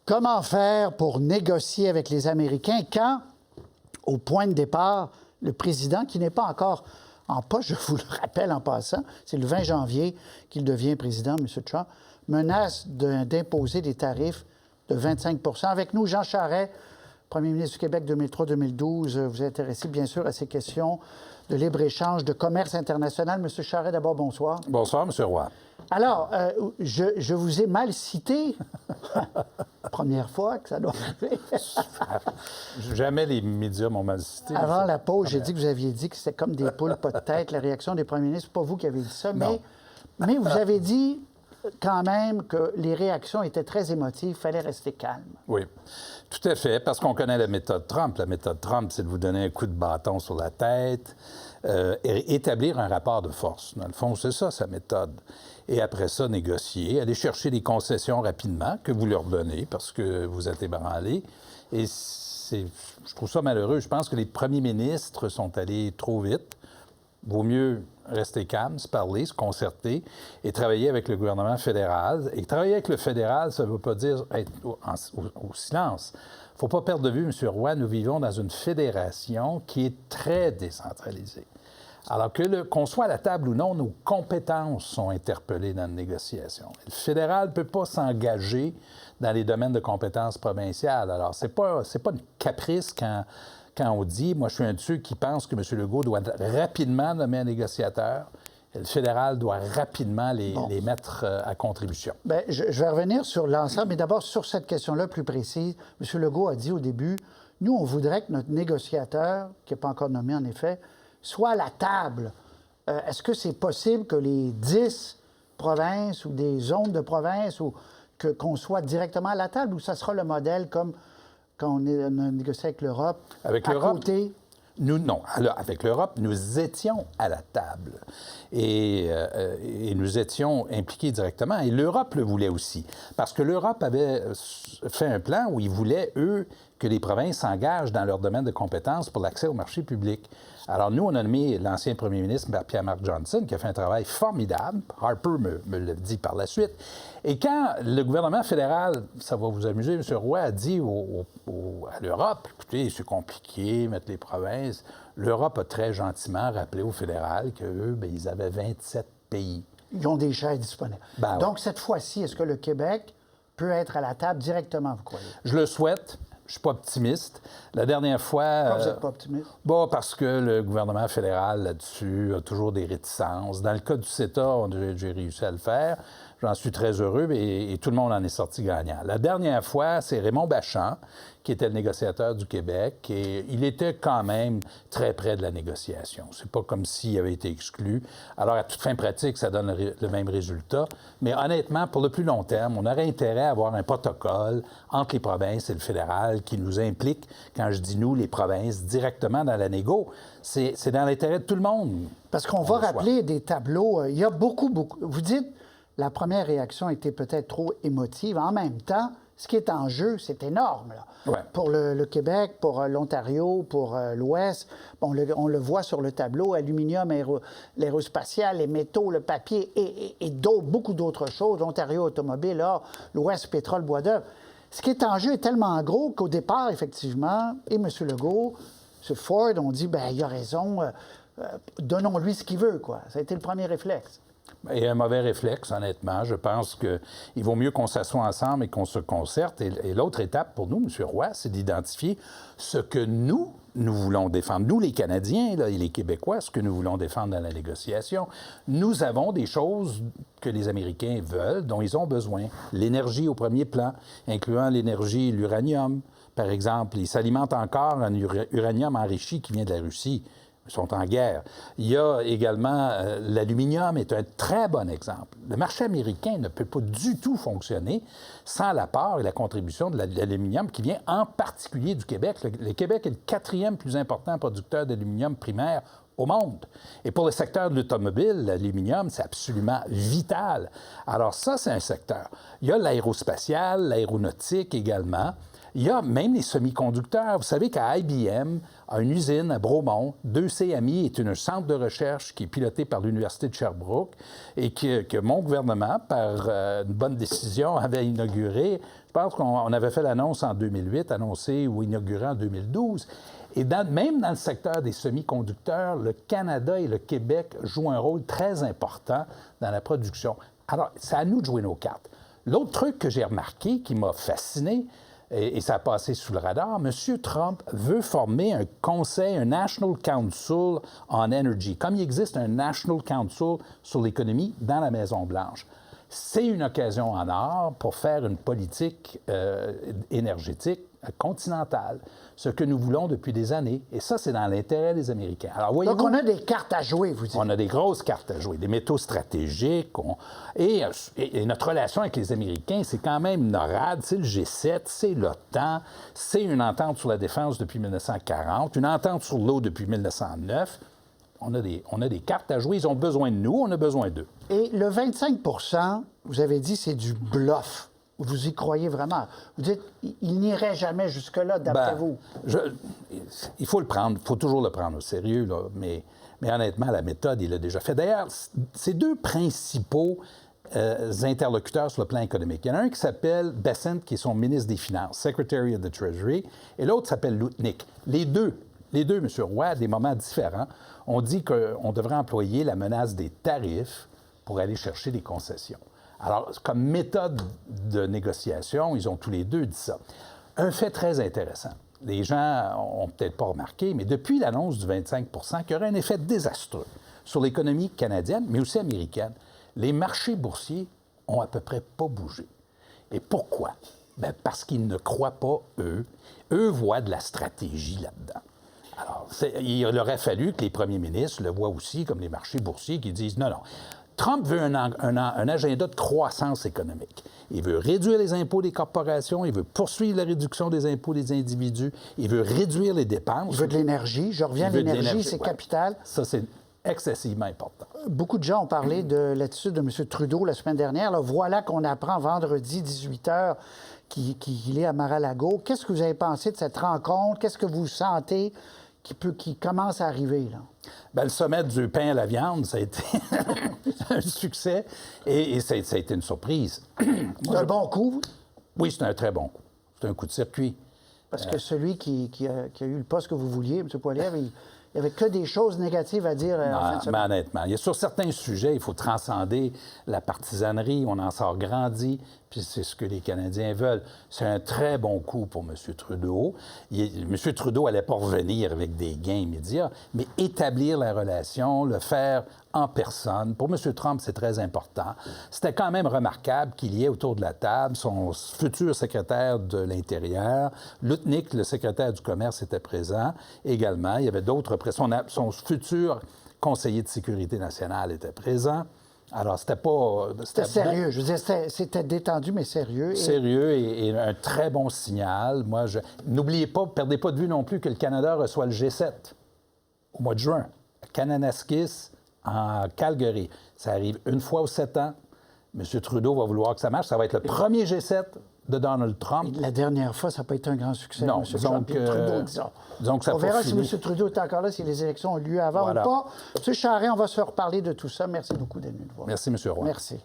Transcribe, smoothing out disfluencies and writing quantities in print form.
Comment faire pour négocier avec les Américains quand, au point de départ, le président, qui n'est pas encore en poste, je vous le rappelle en passant, c'est le 20 janvier qu'il devient président, M. Trump, menace d'imposer des tarifs de 25 %. Avec nous, Jean Charest, premier ministre du Québec 2003-2012. Vous êtes intéressé, bien sûr, à ces questions de libre-échange, de commerce international. M. Charest, d'abord, bonsoir. Bonsoir, M. Roy. Alors, je vous ai mal cité. Première fois que ça doit arriver. Jamais les médias m'ont mal cité. Avant la pause, j'ai dit que vous aviez dit que c'était comme des poules pas de tête, la réaction des premiers ministres. C'est pas vous qui avez dit ça, mais vous avez dit quand même que les réactions étaient très émotives, il fallait rester calme. Oui, tout à fait, parce qu'on connaît la méthode Trump. La méthode Trump, c'est de vous donner un coup de bâton sur la tête et établir un rapport de force. Dans le fond, c'est ça, sa méthode. Et après ça, négocier, aller chercher des concessions rapidement que vous leur donnez parce que vous êtes ébranlés. Et je trouve ça malheureux. Je pense que les premiers ministres sont allés trop vite. Vaut mieux rester calme, se parler, se concerter et travailler avec le gouvernement fédéral. Et travailler avec le fédéral, ça ne veut pas dire être au silence. Il ne faut pas perdre de vue, M. Roy, nous vivons dans une fédération qui est très décentralisée. Alors qu'on soit à la table ou non, nos compétences sont interpellées dans la négociation. Le fédéral ne peut pas s'engager dans les domaines de compétences provinciales. Alors, c'est pas une caprice quand on dit, moi je suis un de ceux qui pense que M. Legault doit rapidement nommer un négociateur. Et le fédéral doit rapidement les mettre à contribution. Bien, je vais revenir sur l'ensemble, mais d'abord sur cette question-là plus précise. M. Legault a dit au début, nous, on voudrait que notre négociateur, qui n'est pas encore nommé en effet, soit à la table. Est-ce que c'est possible que les 10 provinces ou des zones de province ou qu'on soit directement à la table ou ça sera le modèle comme quand on a négocié avec l'Europe, avec côté? Non. Alors, avec l'Europe, nous étions à la table et nous étions impliqués directement. Et l'Europe le voulait aussi. Parce que l'Europe avait fait un plan où ils voulaient, eux, que les provinces s'engagent dans leur domaine de compétences pour l'accès au marché public. Alors, nous, on a nommé l'ancien premier ministre Pierre-Marc Johnson, qui a fait un travail formidable. Harper me l'a dit par la suite. Et quand le gouvernement fédéral, ça va vous amuser, M. Roy, a dit à l'Europe, écoutez, c'est compliqué, mettre les provinces, l'Europe a très gentiment rappelé au fédéral qu'eux, bien, ils avaient 27 pays. Ils ont des chaises disponibles. Donc, cette fois-ci, est-ce que le Québec peut être à la table directement, vous croyez? Je le souhaite. Je ne suis pas optimiste. La dernière fois... Pourquoi vous n'êtes pas optimiste? Parce que le gouvernement fédéral, là-dessus, a toujours des réticences. Dans le cas du CETA, j'ai réussi à le faire. J'en suis très heureux et tout le monde en est sorti gagnant. La dernière fois, c'est Raymond Bachand, qui était le négociateur du Québec, et il était quand même très près de la négociation. C'est pas comme s'il avait été exclu. Alors, à toute fin pratique, ça donne le même résultat. Mais honnêtement, pour le plus long terme, on aurait intérêt à avoir un protocole entre les provinces et le fédéral qui nous implique, quand je dis nous, les provinces, directement dans la négo. C'est dans l'intérêt de tout le monde. Parce qu'on va rappeler des tableaux. Il y a beaucoup... Vous dites, la première réaction était peut-être trop émotive. En même temps, ce qui est en jeu, c'est énorme. Là. Ouais. Pour le Québec, pour l'Ontario, pour l'Ouest. On le voit sur le tableau, aluminium, l'aérospatial, les métaux, le papier et beaucoup d'autres choses. L'Ontario automobile, or, l'Ouest, pétrole, bois d'œuvre. Ce qui est en jeu est tellement gros qu'au départ, effectivement, et M. Legault, M. Ford, on dit, bien, il a raison, donnons-lui ce qu'il veut, quoi. Ça a été le premier réflexe. Et un mauvais réflexe, honnêtement. Je pense qu'il vaut mieux qu'on s'assoie ensemble et qu'on se concerte. Et l'autre étape pour nous, M. Roy, c'est d'identifier ce que nous voulons défendre. Nous, les Canadiens là, et les Québécois, ce que nous voulons défendre dans la négociation. Nous avons des choses que les Américains veulent, dont ils ont besoin. L'énergie au premier plan, incluant l'énergie et l'uranium. Par exemple, ils s'alimentent encore en uranium enrichi qui vient de la Russie. Ils sont en guerre. Il y a également l'aluminium est un très bon exemple. Le marché américain ne peut pas du tout fonctionner sans l'apport et la contribution de l'aluminium qui vient en particulier du Québec. Le Québec est le 4e plus important producteur d'aluminium primaire au monde. Et pour le secteur de l'automobile, l'aluminium, c'est absolument vital. Alors ça, c'est un secteur. Il y a l'aérospatial, l'aéronautique également. Il y a même les semi-conducteurs. Vous savez qu'à IBM a une usine à Bromont. 2CMI est un centre de recherche qui est piloté par l'Université de Sherbrooke et que mon gouvernement, par une bonne décision, avait inauguré. Je pense qu'on avait fait l'annonce en 2008, annoncé ou inauguré en 2012. Et même dans le secteur des semi-conducteurs, le Canada et le Québec jouent un rôle très important dans la production. Alors, c'est à nous de jouer nos cartes. L'autre truc que j'ai remarqué qui m'a fasciné, et ça a passé sous le radar, M. Trump veut former un conseil, un National Council on Energy, comme il existe un National Council sur l'économie dans la Maison-Blanche. C'est une occasion en or pour faire une politique énergétique continentale, ce que nous voulons depuis des années. Et ça, c'est dans l'intérêt des Américains. Alors, donc, on a des cartes à jouer, vous dites. On a des grosses cartes à jouer, des métaux stratégiques. Et notre relation avec les Américains, c'est quand même NORAD, c'est le G7, c'est l'OTAN, c'est une entente sur la défense depuis 1940, une entente sur l'eau depuis 1909. On a des cartes à jouer. Ils ont besoin de nous, on a besoin d'eux. Et le 25 vous avez dit, c'est du bluff. Vous y croyez vraiment? Vous dites, il n'irait jamais jusque-là, d'après vous? Il faut le prendre, il faut toujours le prendre au sérieux, là, mais honnêtement, la méthode, il l'a déjà fait. D'ailleurs, ces deux principaux interlocuteurs sur le plan économique. Il y en a un qui s'appelle Bessent, qui est son ministre des Finances, Secretary of the Treasury, et l'autre s'appelle Lutnick. Les deux, M. Roy, à des moments différents, ont dit qu'on devrait employer la menace des tarifs pour aller chercher des concessions. Alors, comme méthode de négociation, ils ont tous les deux dit ça. Un fait très intéressant. Les gens n'ont peut-être pas remarqué, mais depuis l'annonce du 25 qui aurait un effet désastreux sur l'économie canadienne, mais aussi américaine, les marchés boursiers ont à peu près pas bougé. Et pourquoi? Bien, parce qu'ils ne croient pas, eux. Eux voient de la stratégie là-dedans. Alors, il aurait fallu que les premiers ministres le voient aussi, comme les marchés boursiers, qui disent non. Trump veut un agenda de croissance économique. Il veut réduire les impôts des corporations, il veut poursuivre la réduction des impôts des individus, il veut réduire les dépenses. Il veut de l'énergie. Je reviens à l'énergie, c'est capital. Ça, c'est excessivement important. Beaucoup de gens ont parlé de l'attitude de M. Trudeau la semaine dernière. Là, voilà qu'on apprend vendredi, 18h, qu'il est à Mar-a-Lago. Qu'est-ce que vous avez pensé de cette rencontre? Qu'est-ce que vous sentez qui commence à arriver, là? Bien, le sommet du pain à la viande, ça a été un succès et ça a été une surprise. C'est un bon coup? Oui, c'est un très bon coup. C'est un coup de circuit. Parce que celui qui a eu le poste que vous vouliez, M. Poilievre, il n'y avait que des choses négatives à dire en fin de semaine. Mais honnêtement, sur certains sujets, il faut transcender la partisanerie, on en sort grandi, puis c'est ce que les Canadiens veulent. C'est un très bon coup pour M. Trudeau. M. Trudeau n'allait pas revenir avec des gains immédiats, mais établir la relation, le faire en personne. Pour M. Trump, c'est très important. C'était quand même remarquable qu'il y ait autour de la table son futur secrétaire de l'Intérieur. Lutnick, le secrétaire du Commerce, était présent également. Il y avait d'autres. Son futur conseiller de sécurité nationale était présent. Alors, c'était pas... C'était sérieux. Je veux dire, c'était détendu, mais sérieux. Sérieux et un très bon signal. N'oubliez pas, perdez pas de vue non plus que le Canada reçoit le G7 au mois de juin. À Kananaskis, en Calgary. Ça arrive une fois aux 7 ans. M. Trudeau va vouloir que ça marche. Ça va être le premier G7 de Donald Trump. Et la dernière fois, ça n'a pas été un grand succès. Non, M. Trump et Trudeau, disons. Donc ça on verra si fini. M. Trudeau est encore là, si les élections ont lieu avant ou pas. M. Charest, on va se reparler de tout ça. Merci beaucoup d'être venu nous voir. Merci, M. Roy. Merci.